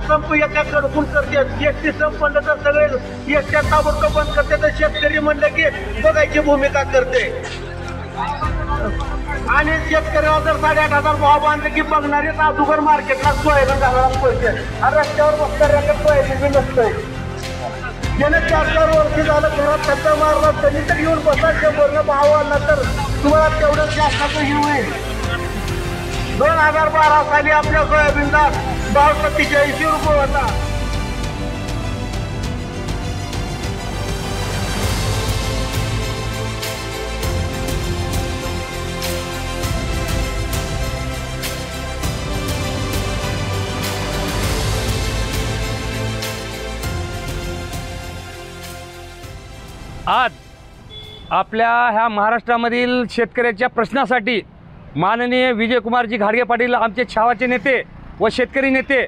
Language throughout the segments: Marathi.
संप एका कडकून करतात. एसटी संप म्हणलं तर सगळे एसट्या ताबडतोब बंद करते. तर शेतकरी म्हणलं की बघायची भूमिका करते. आणि शेतकऱ्याला जर 8,500 भाव बांधले की बघणारे अगोदर मार्केटला सोयाबीन घालायला पैसे आणि रस्त्यावर बसणाऱ्याकडे सोयाबीन नसतंय. ज्याने 4-4 वर्ष झालं घरात खर्च मारला त्यांनी तर येऊन बसा. 100 भाव आणला तर तुम्हाला तेवढं जास्त ही होईल. 2012 साली आपल्या सोयाबीनचा भाव 47 रुपये होता. आज आपल्या ह्या महाराष्ट्रामधील शेतकऱ्याच्या प्रश्नासाठी माननीय विजयकुमारजी घाडगे पाटील आमचे छावाचे नेते व शेतकरी नेते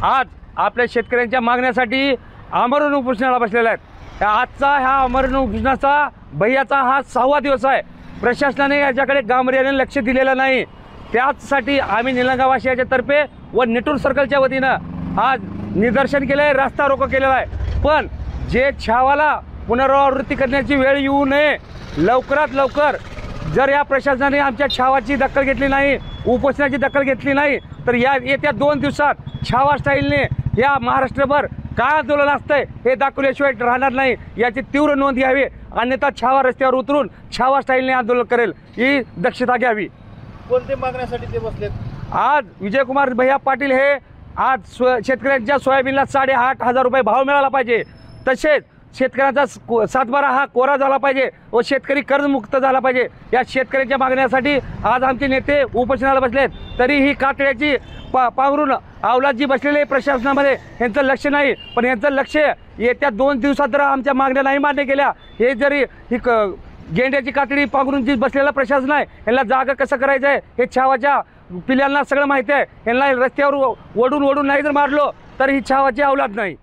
आज आपल्या शेतकऱ्यांच्या मागण्यासाठी आमरण उपोषणाला बसलेले आहेत. आजचा ह्या आमरण उपोषणाचा भैयाचा हा 6वा दिवस आहे. प्रशासनाने याच्याकडे गांभीर्याने लक्ष दिलेलं नाही. त्याचसाठी आम्ही निलंगावासी याच्यातर्फे व नेटूर सर्कलच्या वतीनं आज निदर्शन केलं आहे, रास्ता रोको केलेला आहे. पण जे छावाला पुनरावृत्ती करण्याची वेळ येऊ नये, लवकरात लवकर जर या प्रशासनाने आमच्या छावाची दखल घेतली नाही, उपोषणाची दखल घेतली नाही तर येत्या 2 दिवसात छावा स्टाईलने या महाराष्ट्रभर काय आंदोलन असतंय हे दाखवल्याशिवाय राहणार नाही. याची तीव्र नोंद घ्यावी, अन्यथा छावा रस्त्यावर उतरून छावा स्टाईलने आंदोलन करेल ही दक्षता घ्यावी. कोणते मागण्यासाठी ते बसलेत? आज विजयकुमार भैया पाटील हे आज शेतकऱ्यांच्या सोयाबीनला 8,500 रुपये भाव मिळाला पाहिजे. तसेच शेतकऱ्यांचा 7/12 हा कोरा झाला पाहिजे व शेतकरी कर्जमुक्त झाला पाहिजे. या शेतकऱ्यांच्या मागण्यासाठी आज आमचे नेते उपोषणाला बसलेत. तरीही कातड्याची पांघरून अवलाद जी बसलेले प्रशासनामध्ये यांचं लक्ष नाही. पण यांचं लक्ष येत्या 2 दिवसात जर आमच्या मागण्या नाही मान्य केल्या, हे जरी ही गेंड्याची कातडी पांघरून जी बसलेला प्रशासन आहे यांना जागा कसं करायचं आहे हे छावाच्या पिल्यांना सगळं माहिती आहे. यांना रस्त्यावर ओढून नाही जर मारलो तर ही छावाची अवलाद नाही.